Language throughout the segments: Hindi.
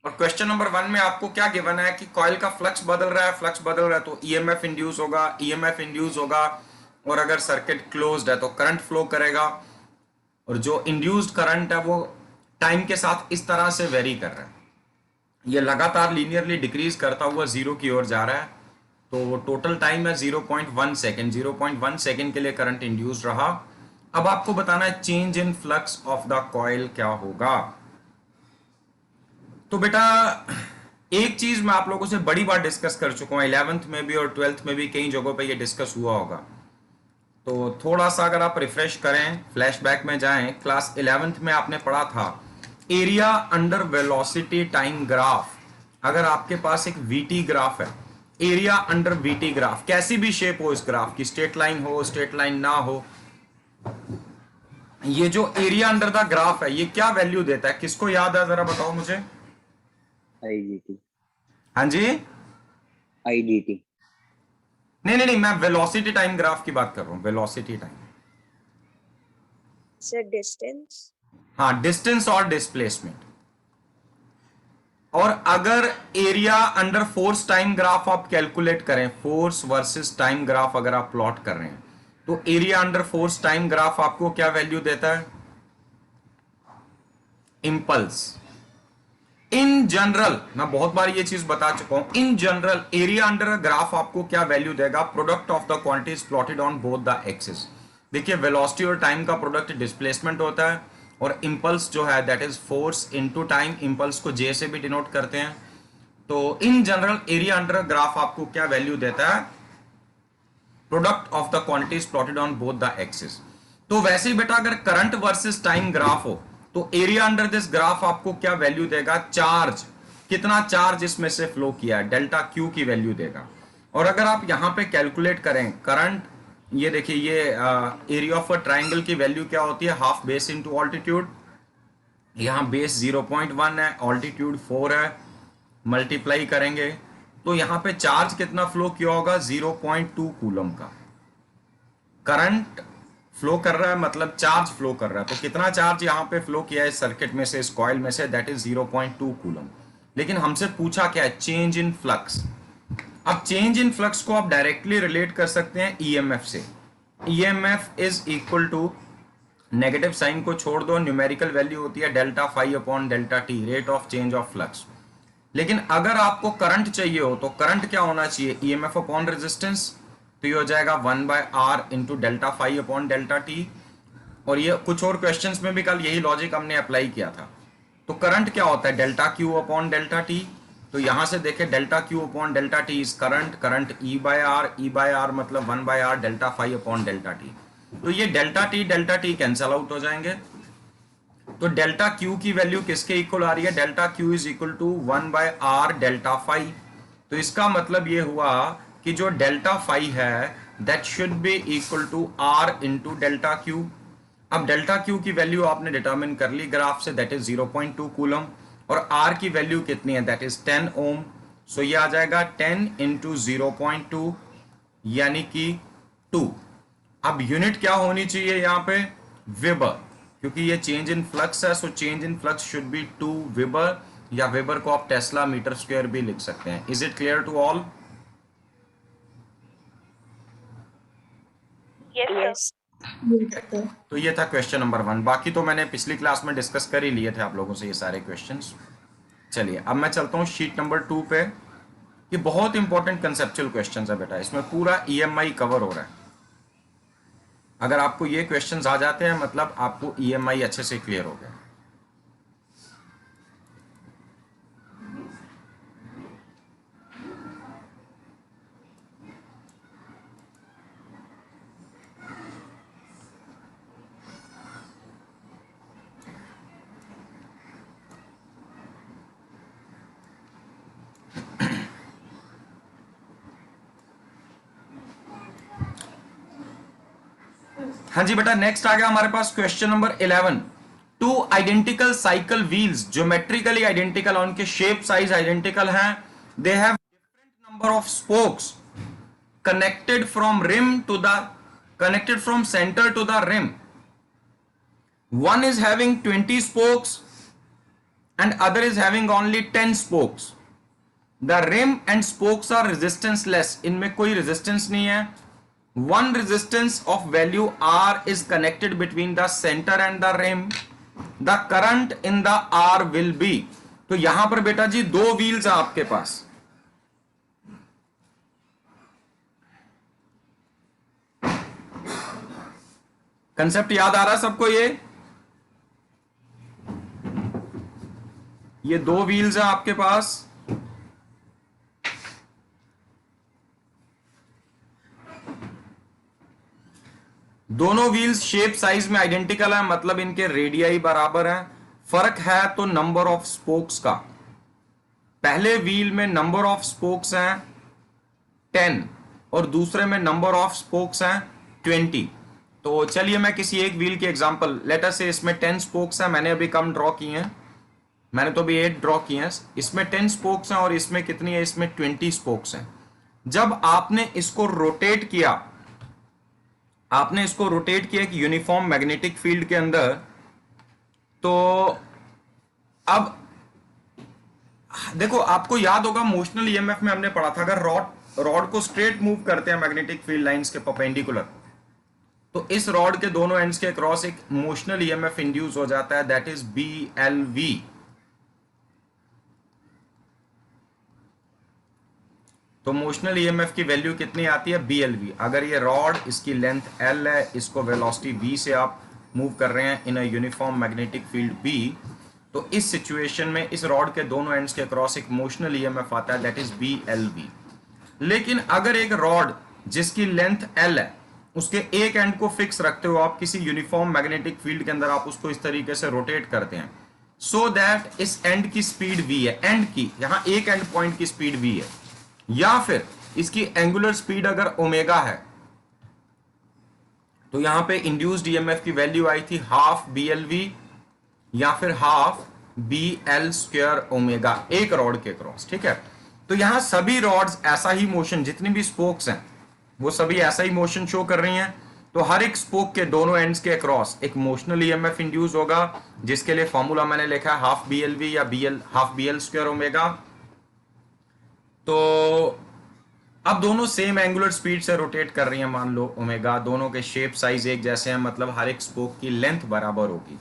और क्वेश्चन नंबर 1 में आपको क्या गिवन है कि कॉइल का फ्लक्स बदल रहा है, फ्लक्स बदल रहा है तो ईएमएफ इंड्यूस होगा, ईएमएफ इंड्यूस होगा, और अगर सर्किट क्लोज्ड है तो करंट फ्लो करेगा, और जो इंड्यूस्ड करंट है वो टाइम के साथ इस तरह से वेरी कर रहा है, ये लगातार लीनियरली डिक्रीज करता हुआ जीरो की ओर जा रहा है। तो टोटल टाइम है 0.1 सेकेंड, 0.1 सेकेंड के लिए करंट इंड्यूस्ड रहा। अब आपको बताना है change in flux of the coil क्या होगा। तो बेटा एक चीज मैं आप लोगों से बड़ी बार डिस्कस कर चुका हूं, 11th में भी और 12th में भी कई जगहों पे ये डिस्कस हुआ होगा। तो थोड़ा सा अगर आप रिफ्रेश करें, फ्लैशबैक में जाएं, क्लास 11th में आपने पढ़ा था area under velocity time graph. अगर आपके पास एक वीटी ग्राफ है, एरिया अंडर वीटी ग्राफ, कैसी भी शेप हो इस ग्राफ की, स्ट्रेट लाइन हो, स्ट्रेट लाइन ना हो, ये जो एरिया अंडर द ग्राफ है ये क्या वैल्यू देता है, किसको याद है जरा बताओ मुझे। I D T. हाँ जी, आई डी टी। नहीं नहीं नहीं, मैं वेलोसिटी टाइम ग्राफ की बात कर रहा हूं, वेलोसिटी टाइम। Sir distance. हाँ, डिस्टेंस और डिस्प्लेसमेंट। और अगर area under force time graph आप कैलकुलेट करें, फोर्स वर्सेस टाइम ग्राफ अगर आप प्लॉट कर रहे हैं, तो area under force time graph आपको क्या वैल्यू देता है, इंपल्स। इन जनरल, मैं बहुत बार ये चीज बता चुका हूं, in general area under graph आपको क्या वैल्यू देगा, product of the quantities plotted on both the axis. देखिए वेलोसिटी और टाइम का प्रोडक्ट डिस्प्लेसमेंट होता है, और इंपल्स जो है that is force into time, impulse को जे से भी डिनोट करते हैं। तो in general area under graph आपको क्या वैल्यू देता है, product of the quantities plotted on both the axis. तो वैसे ही बेटा अगर करंट वर्सेस टाइम ग्राफ हो तो एरिया अंडर दिस ग्राफ आपको क्या वैल्यू देगा, चार्ज, कितना चार्ज इसमें से फ्लो किया है, डेल्टा क्यू की वैल्यू देगा। और अगर आप यहां पे कैलकुलेट करें करंट, ये देखिए ये एरिया ऑफ अ ट्राइंगल की वैल्यू क्या होती है, हाफ बेस इनटू ऑल्टीट्यूड। यहां बेस 0.1 है, ऑल्टीट्यूड 4 है, मल्टीप्लाई करेंगे तो यहां पे चार्ज कितना फ्लो किया होगा, 0.2 कूलम का। करंट फ्लो कर रहा है मतलब चार्ज फ्लो कर रहा है, तो कितना चार्ज यहां पे फ्लो किया है इस सर्किट में से, इस कॉइल में से, दैट इज 0.2 कूलम। लेकिन हमसे पूछा क्या है, चेंज इन फ्लक्स। अब चेंज इन फ्लक्स को आप डायरेक्टली रिलेट कर सकते हैं ईएमएफ से। EMF is equal to, negative sign को छोड़ दो, न्यूमेरिकल वैल्यू होती है delta phi upon delta T, rate of change of flux. लेकिन अगर आपको करंट चाहिए हो तो करंट क्या होना चाहिए, ईएमएफ अपॉन रेजिस्टेंस, तो ये हो जाएगा 1/r into delta phi upon delta T. और ये कुछ और क्वेश्चंस में भी कल यही लॉजिक हमने अप्लाई किया था। तो करंट क्या होता है, delta Q upon delta T. तो यहां से देखें delta Q upon delta T is current, current E by R मतलब 1/r delta phi upon delta T. तो ये डेल्टा टी कैंसल आउट हो जाएंगे। तो डेल्टा क्यू की वैल्यू किसके इक्वल आ रही है, delta Q is equal to 1/r delta phi. तो इसका मतलब ये हुआ कि जो डेल्टा फाई है that should be equal to r into delta Q. अब डेल्टा क्यू की वैल्यू आपने डिटरमिन कर ली ग्राफ से, दैट इज 0.2 कूलम, और r की वैल्यू कितनी है, दैट इज 10 ओम। सो ये आ जाएगा 10 इंटू 0.2 यानी कि 2। अब यूनिट क्या होनी चाहिए यहाँ पे, वेबर, क्योंकि ये चेंज इन फ्लक्स है, so change in flux should be 2 weber, या वेबर को आप टेस्ला मीटर स्क्वायर भी लिख सकते हैं। Is it clear to all? Yes. तो ये था क्वेश्चन नंबर 1। बाकी तो मैंने पिछली क्लास में डिस्कस कर ही लिए थे आप लोगों से ये सारे क्वेश्चंस। चलिए अब मैं चलता हूँ शीट नंबर 2 पे। ये बहुत इंपॉर्टेंट कंसेप्चुअल क्वेश्चंस है बेटा, इसमें पूरा ईएमआई कवर हो रहा है। अगर आपको ये क्वेश्चंस आ जाते हैं मतलब आपको ईएमआई अच्छे से क्लियर हो गया। हाँ जी बेटा, नेक्स्ट आ गया हमारे पास question number 11। Two identical cycle wheels, geometrically identical, उनके शेप साइज आइडेंटिकल हैं, they have different number of spokes connected from rim to the connected from center to the rim. One is having 20 spokes and other is having only 10 spokes. The rim and spokes are resistanceless. इनमें कोई resistance नहीं है. One resistance of value R is connected between the center and the rim. The current in the R will be. तो यहां पर बेटा जी दो व्हील्स हैं आपके पास. कंसेप्ट याद आ रहा है सबको? ये दो व्हील्स हैं आपके पास. दोनों व्हील्स शेप साइज में आइडेंटिकल है, मतलब इनके रेडियाई बराबर हैं. फर्क है तो नंबर ऑफ स्पोक्स का. पहले व्हील में नंबर ऑफ स्पोक्स हैं 10 और दूसरे में नंबर ऑफ स्पोक्स हैं 20. तो चलिए मैं किसी एक व्हील की एग्जांपल, लेट अस से इसमें 10 स्पोक्स हैं. मैंने अभी कम ड्रॉ किए हैं, मैंने तो अभी 8 ड्रॉ किए हैं. इसमें 10 स्पोक्स हैं और इसमें कितनी है? इसमें 20 स्पोक्स हैं. जब आपने इसको रोटेट किया, आपने इसको रोटेट किया एक यूनिफॉर्म मैग्नेटिक फील्ड के अंदर, तो अब देखो आपको याद होगा मोशनल ईएमएफ में हमने पढ़ा था, अगर रॉड को स्ट्रेट मूव करते हैं मैग्नेटिक फील्ड लाइंस के परपेंडिकुलर, तो इस रॉड के दोनों एंड्स के क्रॉस एक मोशनल ईएमएफ इंड्यूस हो जाता है, दैट इज BLV. तो मोशनल ईएमएफ की वैल्यू कितनी आती है? BLV. अगर ये रॉड, इसकी लेंथ L है, इसको वेलोसिटी V से आप मूव कर रहे हैं in a uniform magnetic field B, तो इस सिचुएशन में इस रॉड के दोनों एंड्स के क्रॉस एक मोशनल ईएमएफ आता है, दैट इज BLV. लेकिन अगर एक रॉड जिसकी लेंथ L है, उसके एक एंड को फिक्स रखते हो आप किसी यूनिफॉर्म मैग्नेटिक फील्ड के अंदर, आप उसको इस तरीके से रोटेट करते हैं सो दैट इस एंड की स्पीड V है, एंड की, यहां एक एंड पॉइंट की स्पीड V है, या फिर इसकी एंगुलर स्पीड अगर ओमेगा है, तो यहां पे इंड्यूस्ड ईएमएफ की वैल्यू आई थी हाफ BLV या फिर हाफ BL स्क्वायर ओमेगा एक रॉड के क्रॉस. ठीक है, तो यहां सभी रॉड्स ऐसा ही मोशन, जितनी भी स्पोक्स हैं वो सभी ऐसा ही मोशन शो कर रही हैं. तो हर एक स्पोक के दोनों एंड्स के क्रॉस एक मोशनल ईएमएफ इंड्यूस होगा, जिसके लिए फॉर्मूला मैंने लिखा है हाफ BLV या हाफ BL स्क्वायर ओमेगा. तो अब दोनों सेम एंगुलर स्पीड से रोटेट कर रही हैं, मान लो ओमेगा, दोनों के शेप साइज एक जैसे हैं, मतलब हर एक स्पोक की लेंथ बराबर होगी.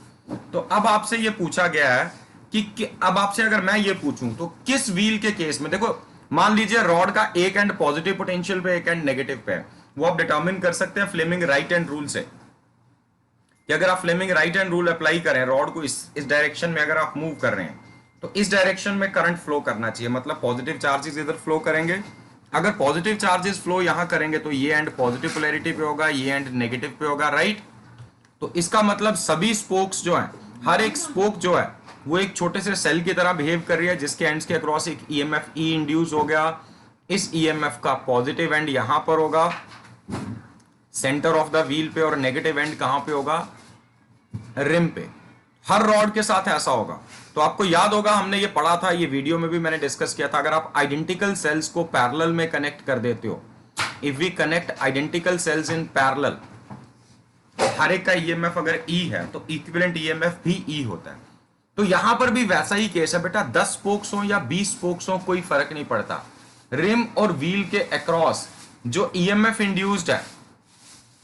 तो अब आपसे ये पूछा गया है कि अब आपसे अगर मैं ये पूछूं तो किस व्हील के केस में, देखो मान लीजिए रॉड का एक एंड पॉजिटिव पोटेंशियल पे, एक एंड नेगेटिव पे है, वो आप डिटरमिन कर सकते हैं फ्लेमिंग राइट हैंड रूल से, कि अगर आप Fleming right hand rule apply करें, रॉड को इस डायरेक्शन में अगर आप मूव कर रहे हैं तो इस डायरेक्शन में करंट फ्लो करना चाहिए, मतलब पॉजिटिव चार्जेस इधर फ्लो करेंगे. अगर पॉजिटिव चार्जेस फ्लो यहां करेंगे तो ये एंड पॉजिटिव पोलैरिटी पे होगा, ये एंड नेगेटिव पे होगा, राइट. तो इसका मतलब सभी स्पोक्स जो हैं, हर एक स्पोक जो है वो एक छोटे से सेल की तरह बिहेव कर रही है, जिसके एंड्स के अक्रॉस एक ईएमएफ E इंड्यूस हो गया. इस ईएमएफ का पॉजिटिव एंड यहां पर होगा सेंटर ऑफ द व्हील पे, और नेगेटिव एंड कहां पे होगा? रिम पे. हर रॉड के साथ ऐसा होगा. तो आपको याद होगा हमने ये पढ़ा था, ये वीडियो में भी मैंने डिस्कस किया था, अगर आप आइडेंटिकल सेल्स को पैरेलल में कनेक्ट कर देते हो, if we connect identical cells in parallel, हर एक का ईएमएफ अगर E है तो इक्विवेलेंट ईएमएफ भी E होता है. तो यहां पर भी वैसा ही केस है बेटा, 10 स्पोक्स हो या 20 स्पोक्स हो कोई फर्क नहीं पड़ता. रिम और व्हील के अक्रॉस जो ईएमएफ इंड्यूस्ड है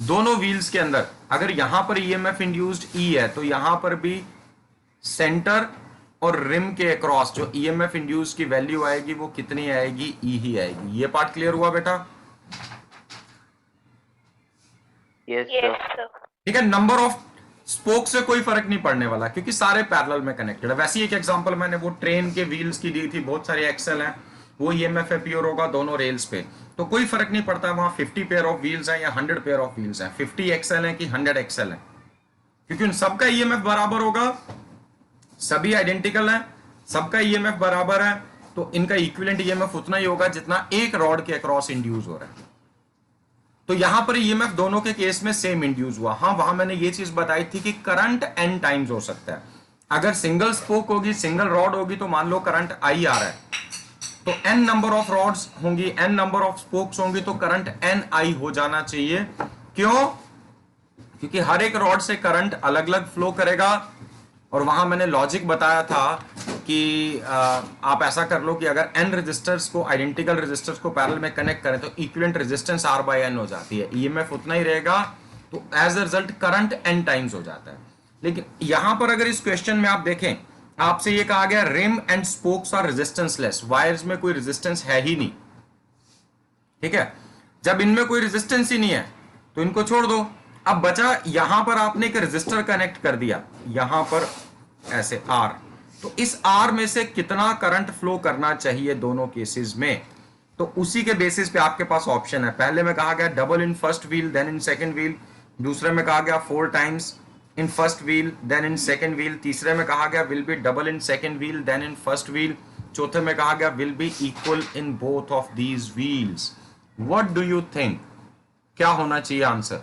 दोनों व्हील्स के अंदर, अगर यहां पर ईएमएफ इंड्यूस्ड E है तो यहां पर भी सेंटर और रिम के अक्रॉस जो ईएमएफ इंड्यूस की वैल्यू आएगी वो कितनी आएगी? E ही आएगी. ये पार्ट क्लियर हुआ बेटा? Yes Yes, sir. sir. ठीक है, नंबर ऑफ स्पोक से कोई फर्क नहीं पड़ने वाला क्योंकि सारे पैरेलल में कनेक्टेड है. वैसे एक एग्जांपल मैंने वो ट्रेन के व्हील्स की दी थी, बहुत सारे एक्सेल हैं, वो ईएमएफ प्योर होगा दोनों रेल्स पे, तो कोई फर्क नहीं पड़ता वहां 50 पेयर ऑफ व्हील्स हैं या 100 पेयर ऑफ व्हील्स हैं, 50 एक्सेल है कि 100 एक्सेल है, क्योंकि उन सबका ईएमएफ बराबर होगा, सभी आइडेंटिकल हैं, सबका ईएमएफ बराबर है, तो इनका इक्विवेलेंट ईएमएफ उतना ही होगा जितना एक रॉड के अक्रॉस इंड्यूस हो रहा है. तो यहां पर ईएमएफ दोनों के केस में सेम इंड्यूस हुआ. हाँ, वहां मैंने ये चीज बताई थी कि करंट n टाइम्स हो सकता है. अगर सिंगल स्पोक होगी, सिंगल रॉड होगी, तो मान लो करंट I आ रहा है, तो n नंबर ऑफ रॉड्स होंगी, n नंबर ऑफ स्पोक्स होंगी, तो करंट NI हो जाना चाहिए. क्यों? क्योंकि हर एक रॉड से करंट अलग अलग फ्लो करेगा. और वहां मैंने लॉजिक बताया था कि आप ऐसा कर लो कि अगर n रेजिस्टर्स को आइडेंटिकल रेजिस्टर्स को पैरेलल में कनेक्ट करें तो equivalent resistance R by N हो जाती है, ईएमएफ उतना ही रहेगा, तो as a result current n times हो जाता है। लेकिन यहां पर अगर इस क्वेश्चन में आप देखें, आपसे ये कहा गया rim and spokes are resistanceless, wires में कोई रेजिस्टेंस है ही नहीं, ठीक है। जब इनमें कोई रेजिस्टेंस ही नहीं है तो इनको छोड़ दो। अब बचा यहां पर आपने एक रेजिस्टर कनेक्ट कर दिया, यहां पर ऐसे R, तो इस R में से कितना करंट फ्लो करना चाहिए दोनों केसेस में, तो उसी के बेसिस पे आपके पास ऑप्शन है। पहले में कहा गया double in first wheel then in second wheel, दूसरे में कहा गया 4 times in first wheel then in second wheel, तीसरे में कहा गया will be double in second wheel then in first wheel, चौथे में कहा गया will be equal in both of these wheels. What do you think, क्या होना चाहिए आंसर?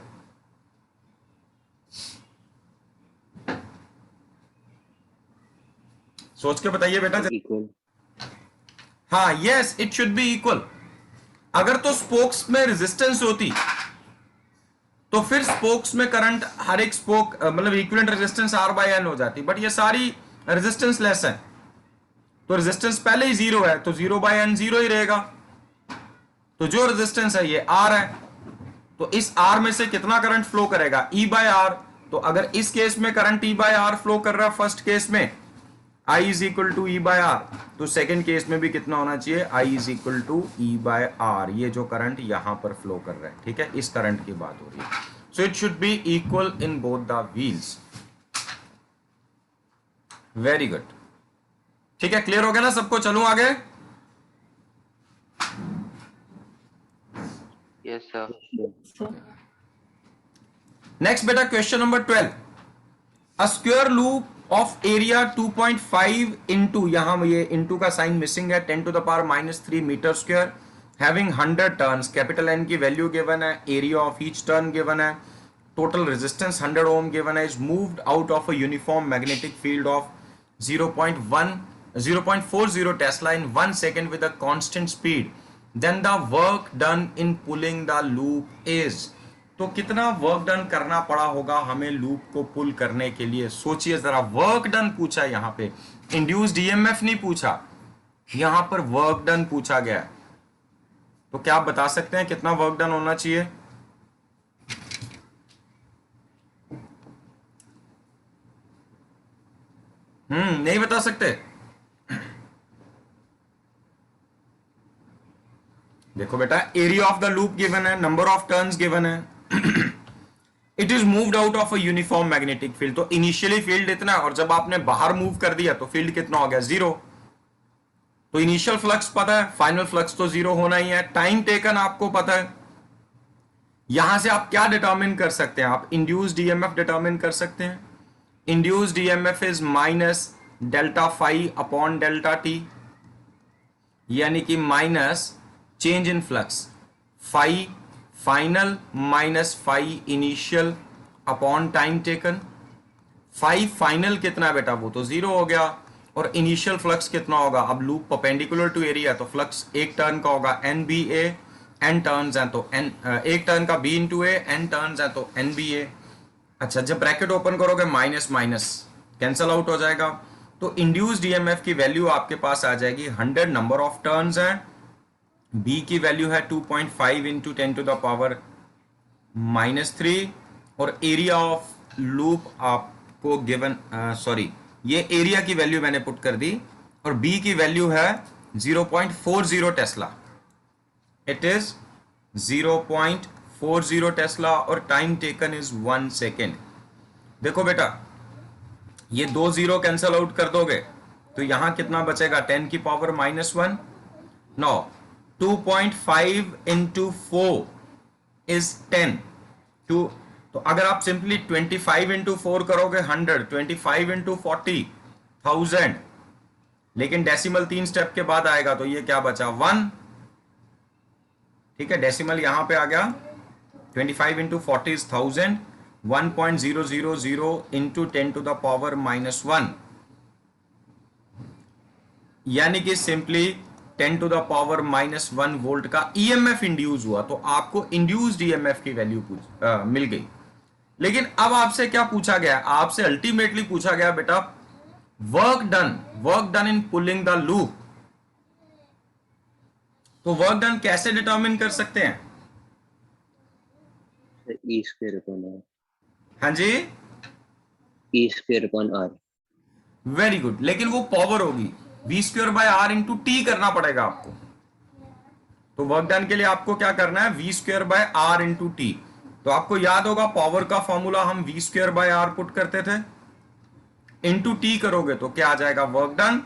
सोच के बताइए बेटा। इक्वल। हाँ, yes it should be equal. अगर तो स्पोक्स में रेजिस्टेंस होती तो फिर स्पोक्स में करंट हर एक स्पोक मतलब equivalent resistance R by N हो जाती, बट ये सारी रेजिस्टेंस लेस है, तो रेजिस्टेंस पहले ही 0 है, तो 0 बाय N 0 ही रहेगा, तो जो रेजिस्टेंस है ये R है, तो इस R में से कितना करंट फ्लो करेगा, E बाय R। तो अगर इस केस में current E by R flow कर रहा है फर्स्ट केस में, I is equal to E by R, तो सेकेंड केस में भी कितना होना चाहिए, I is equal to E by R। ये जो करंट यहां पर फ्लो कर रहा है, ठीक है, इस करंट की बात हो रही है। So it should be equal in both the wheels. Very good, ठीक है, क्लियर हो गया ना सबको? चलूं आगे। Yes sir. नेक्स्ट बेटा question number 12। A square loop of area 2.5 into, यहां ये इंटू का साइन मिसिंग है, 10 to the power -3 metre square, having 100 turns, capital N की वैल्यू गिवन है, area of each turn given है, टोटल रेजिस्टेंस 100 ओम गिवन है, is moved out of a uniform magnetic field of 0.40 tesla in 1 second with a constant speed, then the work done in pulling the loop is. तो कितना वर्क डन करना पड़ा होगा हमें लूप को पुल करने के लिए? सोचिए जरा, वर्क डन पूछा, यहां पे इंड्यूस्ड ईएमएफ नहीं पूछा, यहां पर वर्क डन पूछा गया है। तो क्या आप बता सकते हैं कितना वर्क डन होना चाहिए? नहीं बता सकते? देखो बेटा, area of the loop given है, नंबर ऑफ टर्न्स गिवन है, it is moved out of a uniform magnetic field, तो इनिशियली फील्ड इतना और जब आपने बाहर मूव कर दिया तो फील्ड कितना हो गया, 0। तो इनिशियल फ्लक्स पता है, फाइनल फ्लक्स तो 0 होना ही है, टाइम टेकन आपको पता है। यहां से आप क्या डिटरमिन कर सकते हैं, आप इंड्यूस्ड ईएमएफ डिटरमिन कर सकते हैं। Induced EMF is minus delta phi upon delta T, यानी कि minus change in flux, phi final minus phi initial upon time taken. Phi final कितना है बेटा, वो तो 0 हो गया, और इनिशियल फ्लक्स कितना होगा, अब लूप परपेंडिकुलर टू एरिया, तो फ्लक्स एक टर्न का होगा एन बी ए, एन टर्न्स हैं तो एन, एक टर्न का बी इंटू ए, एन टर्न्स हैं तो एन बी ए। अच्छा, जब ब्रैकेट ओपन करोगे माइनस माइनस कैंसल आउट हो जाएगा, तो इंड्यूस्ड ईएमएफ की वैल्यू आपके पास आ जाएगी 100, नंबर ऑफ टर्न्स हैं, बी की वैल्यू है 2.5 इंटू 10 टू द पावर -3, और एरिया ऑफ लूप आपको गिवन, सॉरी ये एरिया की वैल्यू मैंने पुट कर दी, और बी की वैल्यू है 0.40 टेस्ला, इट इज 0.40 टेस्ला, और टाइम टेकन इज 1 सेकेंड। देखो बेटा, ये 2 0 कैंसल आउट कर दोगे तो यहां कितना बचेगा, 10 की पावर -1। नो, 2.5 इंटू 4 इज 10, तो अगर आप सिंपली 25 इंटू 4 करोगे 100, 25 इंटू 40 1000, लेकिन डेसिमल 3 स्टेप के बाद आएगा, तो ये क्या बचा, 1। ठीक है, डेसिमल यहां पे आ गया, 25 into 40 is 1000, 1.000 into 10 to the power -1, यानी कि simply 10 to the power -1 volt का ईएमएफ इंड्यूस हुआ। तो आपको इंड्यूस्ड ईएमएफ की वैल्यू मिल गई। लेकिन अब आपसे क्या पूछा गया, आपसे अल्टीमेटली पूछा गया बेटा work done work done in pulling the loop. तो वर्क डन कैसे डिटरमिन कर सकते हैं? E square upon R. हाँ जी, E square upon R. Very good. लेकिन वो पावर होगी, V square by R into T करना पड़ेगा आपको। तो वर्क डन के लिए आपको क्या करना है, V square by R into T. तो आपको याद होगा पावर का फॉर्मूला हम V square by R put करते थे, इंटू टी करोगे तो क्या आ जाएगा, वर्क डन।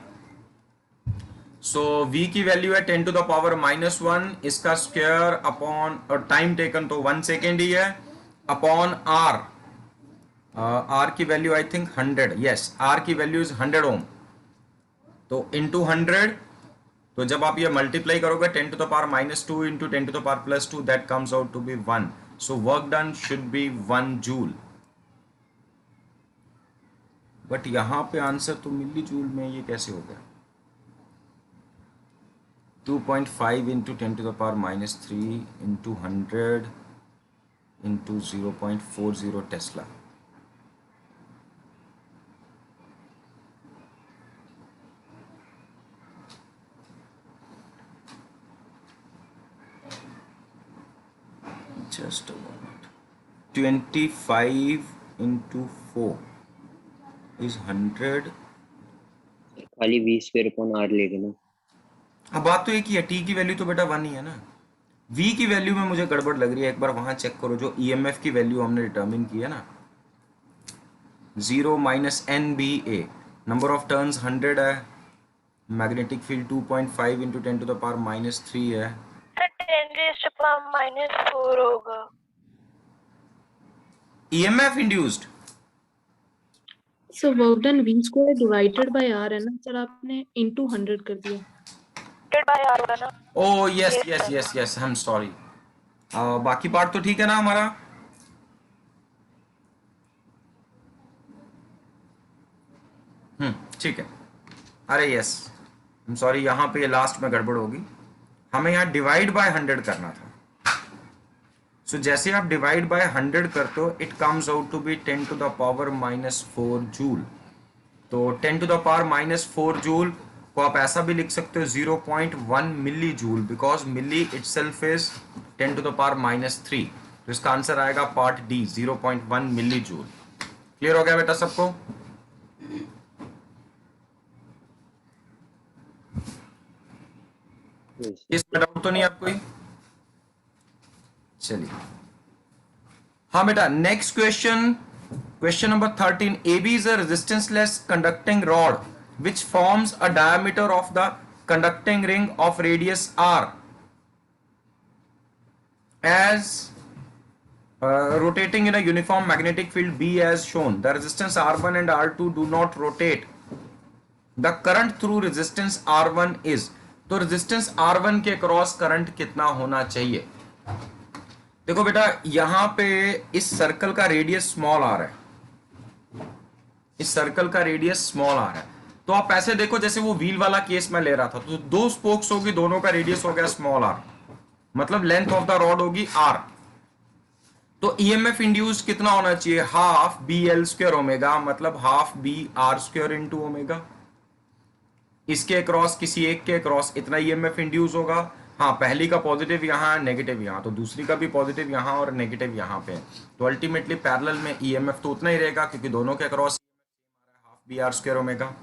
सो v की वैल्यू है 10 टू द पावर -1, इसका स्क्वायर अपॉन, और टाइम टेकन तो 1 सेकेंड ही है, अपॉन r। r की value I think 100, yes r की वैल्यू इज 100 ओम, तो इंटू 100। तो जब आप ये मल्टीप्लाई करोगे 10 to the power -2 into 10 to the power +2, that comes out to be 1। So work done should be 1 joule. But यहां पे आंसर तो मिली जूल में, ये कैसे हो गया? 2.5 into 10 to the power -3 into 100 into 0.40 tesla. Just a moment. 25 into 4 is 100। खाली वी स्क्वायर अपॉन आर ले लेना। अब बात तो एक ही है, टी की वैल्यू तो बेटा 1 ही है ना। v की वैल्यू में मुझे गड़बड़ लग रही है, एक बार वहां चेक करो, जो ईएमएफ की वैल्यू हमने डिटरमिन की है ना, 0 minus N B A, number of turns 100 है, magnetic field 2.5 into 10 to the power -3 है। 10⁻⁻4 होगा। EMF induced, so work done v square divided by r है ना सर, आपने इनटू 100 कर दिया। डिवाइडेड बाय आर होगा ना। ओ yes Yes, yes sir. Yes yes, I am sorry. बाकी पार्ट तो ठीक है ना हमारा? ठीक है। अरे यस, आई एम सॉरी, यहां पे ये लास्ट में गड़बड़ होगी, हमें यहाँ डिवाइड बाय 100 करना था। सो जैसे आप डिवाइड बाय 100 करते हो, it comes out to be 10 to the power -4 joule. तो 10 टू द पावर -4 जूल को आप ऐसा भी लिख सकते हो 0.1 milli joule, because milli itself is 10 to the power -3। तो इसका आंसर आएगा part D, 0.1 milli joule. Clear हो गया बेटा सबको? इसमें डाउट तो नहीं आपको? चलिए, हाँ बेटा, next question, question number 13। AB is a resistanceless conducting rod which forms a diameter of the conducting ring of radius r as rotating in a uniform magnetic field B as shown. The resistance R1 and R2 do not rotate. The current through resistance R1 is, तो रेजिस्टेंस R1 के क्रॉस करंट कितना होना चाहिए? देखो बेटा, यहां पे इस सर्कल का रेडियस स्मॉल आर है, इस सर्कल का रेडियस स्मॉल आर है। तो आप ऐसे देखो, जैसे वो व्हील वाला केस मैं ले रहा था, तो दो स्पोक्स होगी, दोनों का रेडियस हो गया स्मॉल आर, मतलब लेंथ ऑफ द रॉड होगी आर। तो ईएमएफ इंड्यूस कितना होना चाहिए? Half B L square omega, मतलब half B R square into omega. इसके क्रॉस, किसी एक के क्रॉस इतना ईएमएफ इंड्यूस होगा। हाँ, पहली का पॉजिटिव यहाँ, नेगेटिव यहाँ, तो दूसरी का भी पॉजिटिव यहाँ और नेगेटिव यहाँ पे। तो अल्टीमेटली पैरेलल में ईएमएफ तो उतना ही रहेगा, क्योंकि दोनों के cross half B R square omega.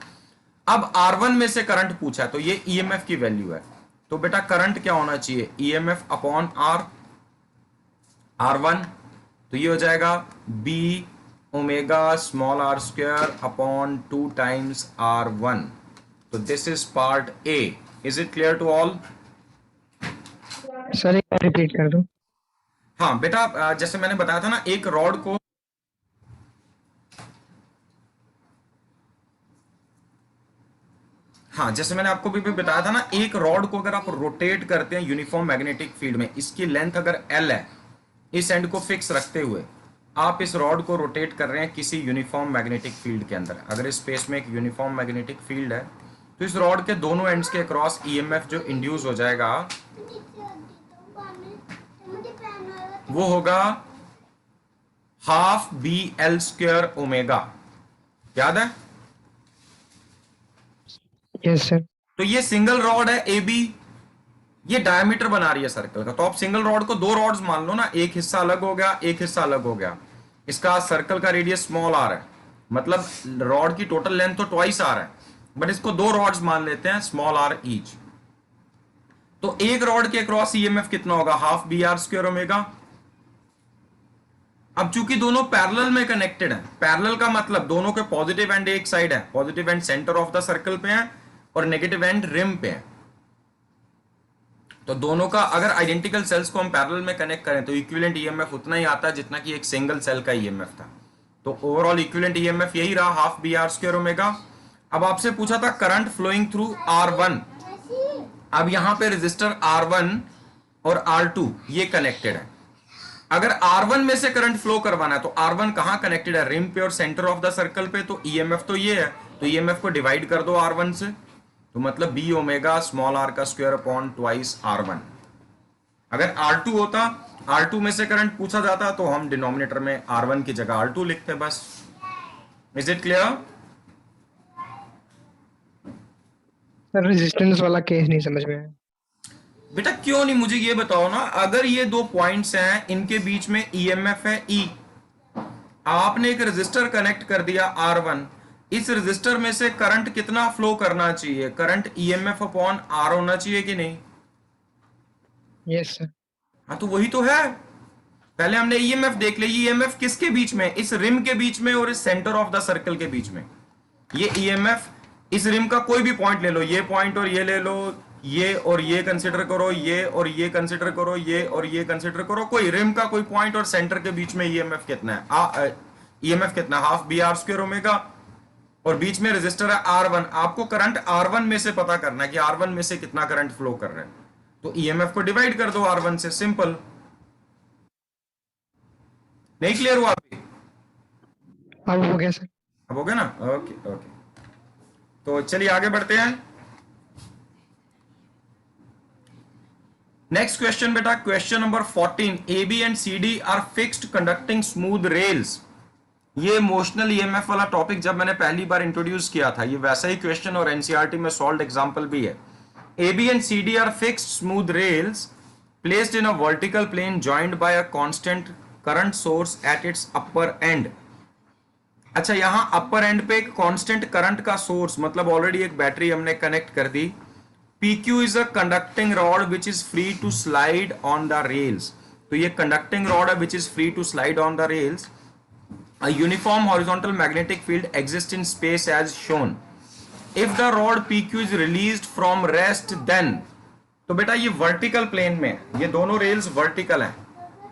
अब R1 में से करंट पूछा है, तो ये ईएमएफ की वैल्यू है। तो बेटा करंट क्या होना चाहिए? ईएमएफ अपॉन आर, R1, तो ये हो जाएगा B omega small R square upon 2 times R1। तो this is part A. Is it clear to all? Sir एक बार रिपीट कर दो। हाँ बेटा, जैसे मैंने बताया था ना, एक रॉड को, हाँ जैसे मैंने आपको भी बताया था ना, एक रॉड को अगर आप रोटेट करते हैं यूनिफॉर्म मैग्नेटिक फील्ड में, इसकी लेंथ अगर L है, इस एंड को फिक्स रखते हुए आप इस रॉड को रोटेट कर रहे हैं किसी यूनिफॉर्म मैग्नेटिक फील्ड के अंदर। अगर इस स्पेस में एक यूनिफॉर्म मैग्नेटिक फील्ड है, तो इस रॉड के दोनों एंड्स के क्रॉस ईएमएफ जो इंड्यूस हो जाएगा वो होगा half B L square omega. याद है? Yes sir. तो ये सिंगल रॉड है ए बी, ये डायमीटर बना रही है सर्कल का, तो आप सिंगल रॉड को दो रॉड्स मान लो ना, एक हिस्सा अलग हो गया, एक हिस्सा अलग हो गया। इसका सर्कल का रेडियस स्मॉल आर है, मतलब रॉड की टोटल लेंथ तो ट्वाइस आर है, बट इसको दो रॉड्स मान लेते हैं, स्मॉल आर ईच। तो एक रॉड के अक्रॉस ईएमएफ कितना होगा, half B R square omega. अब चूंकि दोनों पैरेलल में कनेक्टेड हैं, पैरेलल का मतलब दोनों के पॉजिटिव एंड एक साइड है, positive and centre of the circle पे है और नेगेटिव एंड रिम पे है, तो दोनों का अगर आइडेंटिकल सेल्स को हम पैरेलल में कनेक्ट करें तो इक्विवेलेंट ईएमएफ उतना ही आता है जितना कि एक सिंगल सेल का ईएमएफ था। तो ओवरऑल इक्विवेलेंट ईएमएफ यही रहा, half B R square omega. अब आपसे पूछा था करंट फ्लोइंग थ्रू R1, अब यहां पे रेजिस्टर R1 और R2 ये कनेक्टेड है। अगर R1 में से करंट फ्लो करवाना है तो R1 कहां कनेक्टेड है, रिम पे और सेंटर ऑफ द सर्कल पे, तो ईएमएफ तो ये है, तो ईएमएफ को डिवाइड कर दो R1 से, तो मतलब बी ओमेगा स्मॉल आर का स्क्वायर अपॉन ट्वाइस R1। अगर R2 होता, R2 में से करंट पूछा जाता तो हम डिनोमिनेटर में R1 की जगह R2 लिखते बस। Is it clear? Sir resistance वाला केस नहीं समझ में आया। बेटा क्यों नहीं, मुझे ये बताओ ना, अगर ये दो पॉइंट्स हैं, इनके बीच में ईएमएफ है E, आपने एक रेजिस्टर कनेक्ट कर दिया R1, इस रेजिस्टर में से करंट कितना फ्लो करना चाहिए, करंट ईएमएफ अपॉन R होना चाहिए कि नहीं? Yes sir. हाँ तो वही तो है, पहले हमने ईएमएफ देख लिया, ईएमएफ किसके बीच में, इस रिम के बीच में और इस सेंटर ऑफ द सर्कल के बीच में। ये ईएमएफ इस रिम का कोई भी पॉइंट ले लो, ये पॉइंट और ये ले लो, ये और ये कंसिडर करो, ये और ये कंसिडर करो, ये और ये कंसिडर करो, कोई रिम का कोई पॉइंट और सेंटर के बीच में ईएमएफ कितना है, ईएमएफ कितना, half B R square omega, और बीच में रेजिस्टर है R1। आपको करंट R1 में से पता करना है कि R1 में से कितना करंट फ्लो कर रहा है, तो ईएमएफ को डिवाइड कर दो R1 से, सिंपल। नहीं क्लियर हुआ अभी? अब हो गया सर। अब हो गया ना, ओके ओके। तो चलिए आगे बढ़ते हैं। नेक्स्ट क्वेश्चन बेटा, question number 14, A B and C D are fixed conducting smooth rails. ये इमोशनल ईएमएफ वाला टॉपिक जब मैंने पहली बार इंट्रोड्यूस किया था, ये वैसा ही क्वेश्चन और एनसीईआरटी में सॉल्व एग्जांपल भी है। A B and C D are fixed smooth rails placed in a vertical plane joined by a constant current source at its upper end. अच्छा, यहां अपर एंड पे एक कांस्टेंट करंट का सोर्स, मतलब ऑलरेडी एक बैटरी हमने कनेक्ट कर दी। PQ is a conducting rod which is free to slide on the rails. तो ये conducting rod है which is free to slide on the rails. A uniform horizontal magnetic field exists in space as shown. If the rod PQ is released from rest then, तो बेटा ये vertical plane में, ये दोनों rails vertical हैं,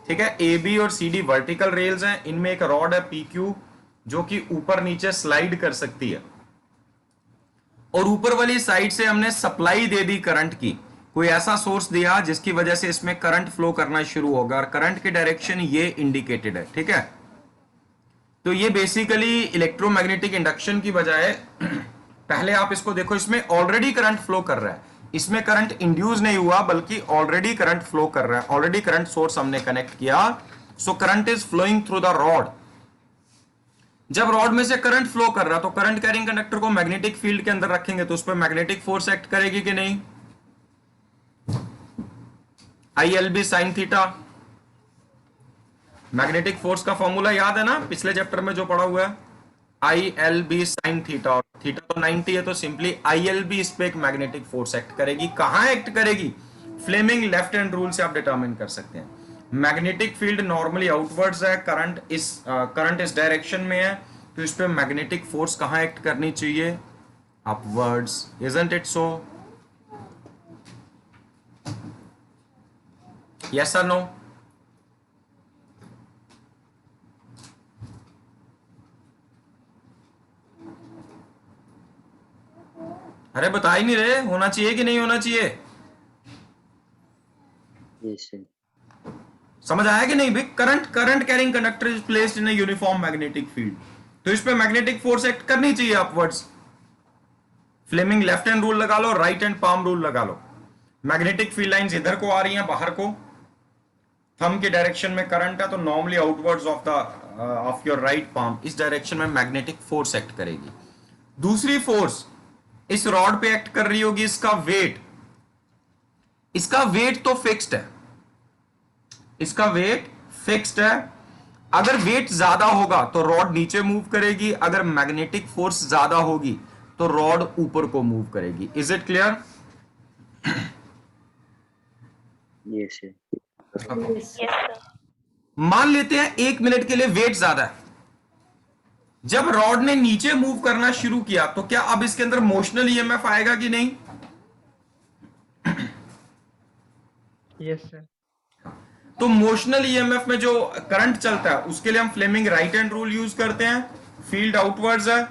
ठीक है, AB और CD vertical rails हैं, इनमें एक rod है PQ जो कि ऊपर नीचे स्लाइड कर सकती है, और ऊपर वाली साइड से हमने सप्लाई दे दी करंट की, कोई ऐसा सोर्स दिया जिसकी वजह से इसमें करंट फ्लो करना शुरू होगा, और करंट की डायरेक्शन ये इंडिकेटेड है, ठीक है। तो ये बेसिकली इलेक्ट्रोमैग्नेटिक इंडक्शन की बजाय पहले आप इसको देखो, इसमें ऑलरेडी करंट फ्लो कर रहा है, इसमें करंट इंड्यूस नहीं हुआ बल्कि ऑलरेडी करंट फ्लो कर रहा है, ऑलरेडी करंट सोर्स हमने कनेक्ट किया, so current is flowing through the rod. जब रॉड में से करंट फ्लो कर रहा, तो करंट कैरिंग कंडक्टर को मैग्नेटिक फील्ड के अंदर रखेंगे तो उस पर मैग्नेटिक फोर्स एक्ट करेगी कि नहीं, ILB sin theta. Magnetic force का फॉर्मूला याद है ना, पिछले चैप्टर में जो पढ़ा हुआ है, ILB sin थीटा, और थीटा तो 90 है, तो सिंपली ILB इस पे एक मैग्नेटिक फोर्स एक्ट करेगी। कहां एक्ट करेगी, फ्लेमिंग लेफ्ट हैंड रूल से आप डिटरमिन कर सकते हैं। मैग्नेटिक फील्ड नॉर्मली आउटवर्ड्स है, करंट इस डायरेक्शन में है, तो इस पे मैग्नेटिक फोर्स कहां एक्ट करनी चाहिए, upwards. Isn't it so? Yes और नो? अरे बता ही नहीं रहे, होना चाहिए कि नहीं होना चाहिए? Yes sir. समझ आया कि नहीं भाई? Current carrying conductor is placed in a uniform magnetic field, तो इस पे मैग्नेटिक फोर्स एक्ट करनी चाहिए upwards. Fleming left hand rule लगा लो, राइट हैंड पाम रूल लगा लो। मैग्नेटिक फील्ड लाइंस इधर को आ रही हैं, बाहर को, थंब के डायरेक्शन में करंट है, तो normally outwards of your right palm, इस डायरेक्शन में मैग्नेटिक फोर्स एक्ट करेगी। दूसरी फोर्स इस रॉड पे एक्ट कर रही होगी इसका वेट, इसका वेट तो फिक्स्ड है, इसका वेट फिक्स्ड है। अगर वेट ज्यादा होगा तो रॉड नीचे मूव करेगी, अगर मैग्नेटिक फोर्स ज्यादा होगी तो रॉड ऊपर को मूव करेगी। Is it clear? Yes sir. Yes sir. मान लेते हैं 1 मिनट के लिए वेट ज्यादा है, जब रॉड ने नीचे मूव करना शुरू किया तो क्या अब इसके अंदर मोशनल ईएमएफ आएगा कि नहीं? Yes sir. तो मोशनल ईएमएफ में जो करंट चलता है उसके लिए हम Fleming right hand rule use करते हैं। फील्ड आउटवर्ड्स है,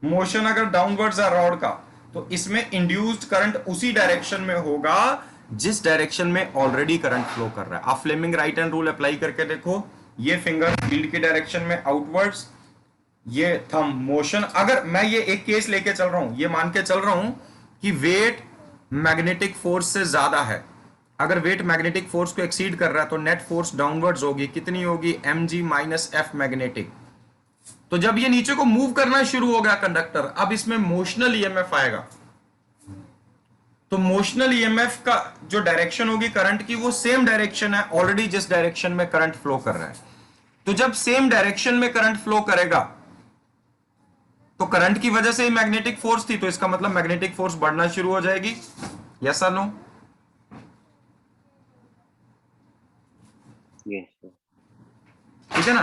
मोशन अगर डाउनवर्ड्स है रॉड का, तो इसमें इंड्यूस्ड करंट उसी डायरेक्शन में होगा जिस डायरेक्शन में ऑलरेडी करंट फ्लो कर रहा है। आप Fleming right hand rule apply करके देखो, ये फिंगर फील्ड की डायरेक्शन में आउटवर्ड्स, ये थंब मोशन। अगर मैं ये एक केस लेके चल रहा हूं, ये मान के चल रहा हूं कि वेट मैग्नेटिक फोर्स से ज्यादा है, अगर वेट मैग्नेटिक फोर्स को एक्सीड कर रहा है तो नेट फोर्स डाउनवर्ड्स होगी, कितनी होगी? mg minus F magnetic. तो जब ये नीचे को मूव करना शुरू हो गया कंडक्टर, अब इसमें मोशनल ईएमएफ आएगा। तो मोशनल ईएमएफ का जो डायरेक्शन होगी करंट की, वो सेम डायरेक्शन है ऑलरेडी जिस डायरेक्शन में करंट फ्लो कर रहा है। तो जब सेम डायरेक्शन में करंट फ्लो करेगा तो करंट की वजह से ही मैग्नेटिक फोर्स थी, तो इसका मतलब मैग्नेटिक फोर्स बढ़ना शुरू हो जाएगी। यस और नो? Yes sir. ठीक है ना?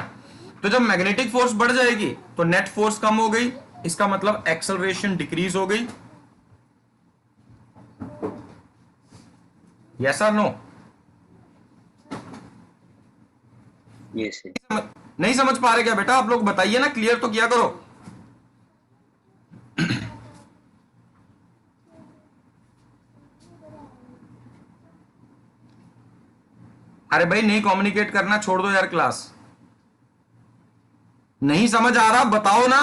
तो जब मैग्नेटिक फोर्स बढ़ जाएगी तो नेट फोर्स कम हो गई, इसका मतलब एक्सेलरेशन डिक्रीज हो गई। यस और नो? Yes sir. नहीं समझ पा रहे क्या बेटा आप लोग? बताइए ना, क्लियर तो किया करो। अरे भाई नहीं कम्युनिकेट करना छोड़ दो यार, क्लास नहीं समझ आ रहा बताओ ना।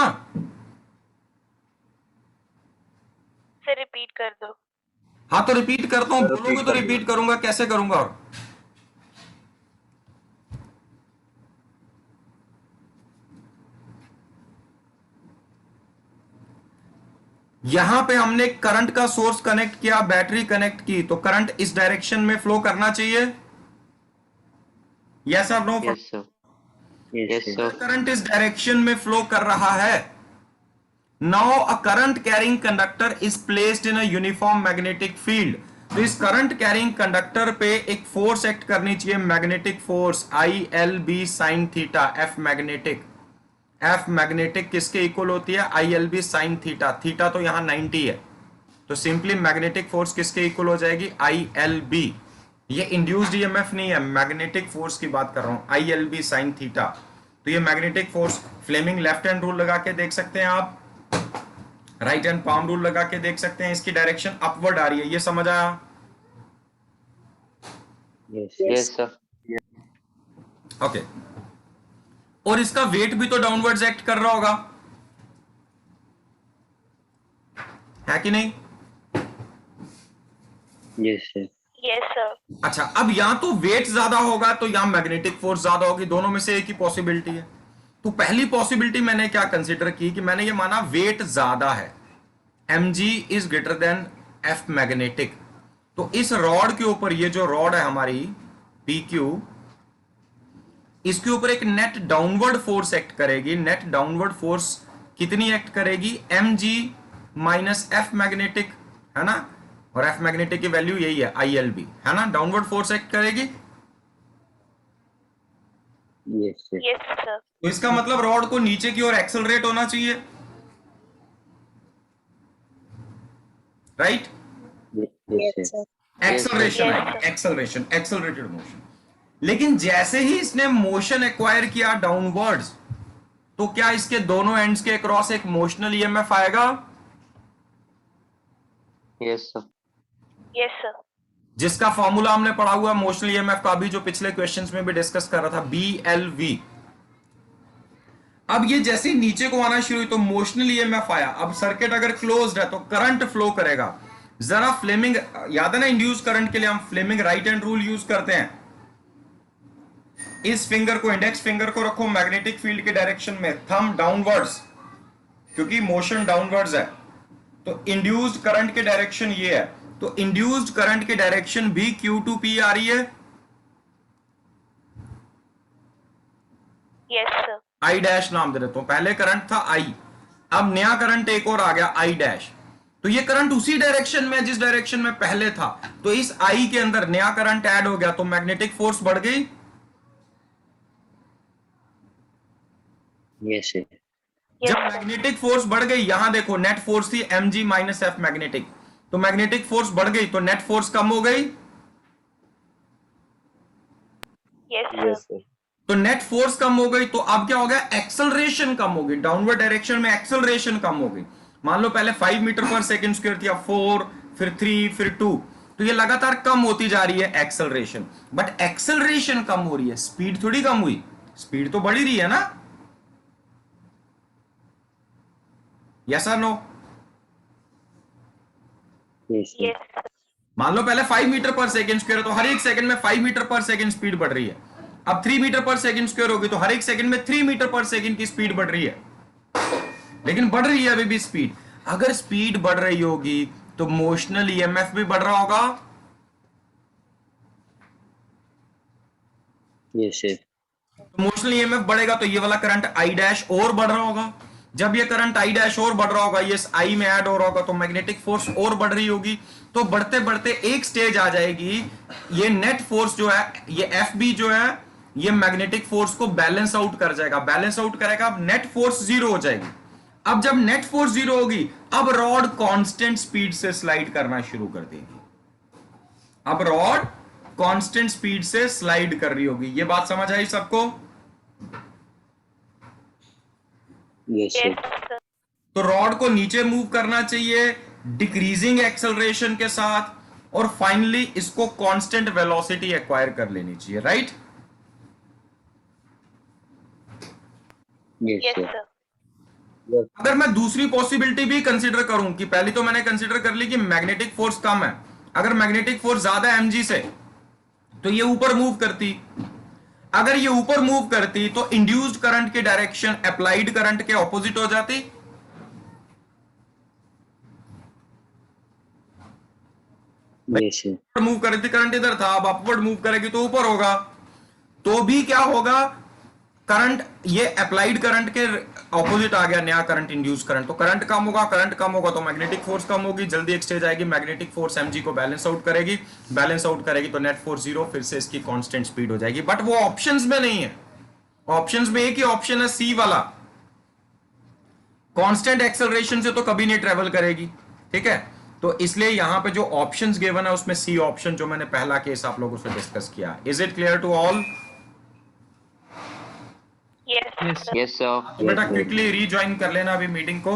सर रिपीट कर दो। हाँ तो रिपीट करता हूं, बोलोगे तो रिपीट करूंगा, कैसे करूंगा? और यहां पे हमने करंट का सोर्स कनेक्ट किया, बैटरी कनेक्ट की, तो करंट इस डायरेक्शन में फ्लो करना चाहिए। यस और no? Yes sir. Yes sir. Current इस डायरेक्शन में फ्लो कर रहा है। Now a current carrying conductor is placed in a uniform magnetic field. तो इस करंट कैरिंग कंडक्टर पे एक फोर्स एक्ट करनी चाहिए, magnetic force I L B sine theta. F magnetic, F magnetic किसके इक्वल होती है? I L B sine theta. Theta तो यहां 90 है, तो सिंपली मैग्नेटिक फोर्स किसके इक्वल हो जाएगी? I L B. ये इंड्यूस्ड ईएमएफ नहीं है, मैग्नेटिक फोर्स की बात कर रहा हूं, I L B sine theta. तो ये magnetic force Fleming left hand rule लगा के देख सकते हैं आप, राइट हैंड पाम रूल लगा के देख सकते हैं, इसकी डायरेक्शन अपवर्ड आ रही है। ये समझ आया? Yes sir. ओके। और इसका वेट भी तो डाउनवर्ड्स एक्ट कर रहा होगा, है कि नहीं? Yes sir. Yes sir. अच्छा, अब यहां तो वेट ज्यादा होगा तो यहां मैग्नेटिक फोर्स ज्यादा होगी, दोनों में से एक ही पॉसिबिलिटी है। तो पहली पॉसिबिलिटी मैंने क्या कंसीडर की कि मैंने ये माना वेट ज्यादा है, mg is greater than F magnetic. तो इस रॉड के ऊपर, ये जो रॉड है हमारी PQ, इसके ऊपर एक नेट डाउनवर्ड फोर्स एक्ट करेगी। नेट डाउनवर्ड फोर्स कितनी एक्ट करेगी? mg माइनस एफ मैग्नेटिक, है ना? और एफ मैग्नेटिक की वैल्यू यही है ILB, है ना? डाउनवर्ड फोर्स एक्ट करेगी। Yes sir. Yes sir. तो इसका मतलब रॉड को नीचे की ओर एक्सेलरेट होना चाहिए, right? Yes sir. Acceleration Yes, है, sir. Acceleration, accelerated motion. लेकिन जैसे ही इसने मोशन एक्वायर किया डाउनवर्ड्स, तो क्या इसके दोनों एंड्स के अक्रॉस एक मोशनल ईएमएफ आएगा? Yes sir. Yes sir. जिसका फॉर्मूला हमने पढ़ा हुआ मोशनल ईएमएफ का, भी जो पिछले क्वेश्चंस में भी डिस्कस कर रहा था, BLV। अब ये जैसे ही नीचे को आना शुरू हुई तो मोशनल ईएमएफ आया। अब सर्किट अगर क्लोज्ड है तो करंट फ्लो करेगा। जरा फ्लेमिंग याद है ना, इंड्यूस करंट के लिए हम Fleming right hand rule use करते हैं। इस फिंगर को, इंडेक्स फिंगर को रखो मैग्नेटिक फील्ड के डायरेक्शन में, थंब डाउनवर्ड्स, क्योंकि मोशन डाउनवर्ड्स है। तो इंड्यूस्ड करंट की डायरेक्शन ये है, तो इंड्यूस्ड करंट की डायरेक्शन भी Q2P आ रही है। Yes sir. I डैश नाम दे देता हूं, पहले करंट था I, अब नया करंट एक और आ गया I डैश, तो ये करंट उसी डायरेक्शन में जिस डायरेक्शन में पहले था, तो इस I के अंदर नया करंट ऐड हो गया, तो मैग्नेटिक फोर्स बढ़ गई। Yes sir. जब मैग्नेटिक फोर्स बढ़ गई, यहां देखो नेट फोर्स थी mg माइनस एफ मैग्नेटिक, तो मैग्नेटिक फोर्स बढ़ गई तो नेट फोर्स कम हो गई। Yes yes sir. सर। तो नेट फोर्स कम हो गई, तो अब क्या हो गया, एक्सेलरेशन कम हो गई, डाउनवर्ड डायरेक्शन में एक्सेलरेशन कम हो गई। मान लो पहले 5 मीटर पर सेकंड स्क्वायर थी, अब 4, फिर 3, फिर 2, तो ये लगातार कम होती जा रही है एक्सेलरेशन, बट एक्सेलरेशन कम हो रही है, स्पीड थोड़ी कम हुई, स्पीड तो बढ़ ही रही है ना। यस और no? Yes sir. Yes sir. मान लो पहले 5 मीटर पर सेकंड स्क्वायर है, तो हर एक सेकंड में 5 मीटर पर सेकंड स्पीड बढ़ रही है। अब 3 मीटर पर सेकंड स्क्वायर होगी, तो हर एक सेकंड में 3 मीटर पर सेकंड की स्पीड बढ़ रही है, लेकिन बढ़ रही है अभी भी स्पीड। अगर स्पीड बढ़ रही होगी तो मोशनल ईएमएफ भी बढ़ रहा होगा। Yes sir. तो मोशनल ईएमएफ बढ़ेगा तो ये वाला करंट आई डैश और बढ़ रहा होगा। जब ये करंट आई डैश और बढ़ रहा होगा, ये आई में ऐड हो रहा होगा, तो मैग्नेटिक फोर्स और बढ़ रही होगी। तो बढ़ते बढ़ते एक स्टेज आ जाएगी, ये नेट फोर्स जो है, ये एफ बी जो है, ये मैग्नेटिक फोर्स को बैलेंस आउट कर जाएगा, बैलेंस आउट करेगा, अब नेट फोर्स जीरो हो जाएगी। अब जब नेट फोर्स जीरो होगी, अब रॉड कांस्टेंट स्पीड से स्लाइड करना शुरू कर देगी। अब रॉड कांस्टेंट स्पीड से स्लाइड कर रही होगी। ये बात समझ आई सबको? Yes yes sir. सर। तो रॉड को नीचे मूव करना चाहिए डिक्रीजिंग एक्सेलरेशन के साथ, और फाइनली इसको कांस्टेंट वेलोसिटी एक्वायर कर लेनी चाहिए, right? Yes yes sir. Sir. अगर मैं दूसरी पॉसिबिलिटी भी कंसीडर करूं, कि पहली तो मैंने कंसीडर कर ली कि मैग्नेटिक फोर्स कम है, अगर मैग्नेटिक फोर्स ज्यादा है mg से, तो ये ऊपर मूव करती। अगर ये ऊपर मूव करती तो इंड्यूस्ड करंट की डायरेक्शन अप्लाइड करंट के ऑपोजिट हो जाती। Yes sir. मूव कर रही थी, करंट इधर था, अब अपवर्ड मूव करेगी तो ऊपर होगा, तो भी क्या होगा, करंट ये अप्लाइड करंट के ऑपोजिट आ गया, नया करंट इंड्यूस करंट, तो करंट कम होगा, करंट कम होगा तो मैग्नेटिक फोर्स कम होगी, जल्दी एक स्टेज आएगी, मैग्नेटिक फोर्स mg को बैलेंस आउट करेगी, बैलेंस आउट करेगी तो नेट फोर्स जीरो, फिर से इसकी कांस्टेंट स्पीड हो जाएगी। बट वो ऑप्शंस में नहीं है, ऑप्शंस में एक ही ऑप्शन है सी वाला, कांस्टेंट एक्सेलरेशन से तो कभी नहीं ट्रेवल करेगी, ठीक है। तो इसलिए यहां पे जो ऑप्शंस गिवन है उसमें सी ऑप्शन, जो मैंने पहला केस आप लोगों से डिस्कस किया। Is it clear to all? Yes Yes, sir. Yes sir. बेटा क्विकली रीज्वाइन कर लेना अभी मीटिंग को।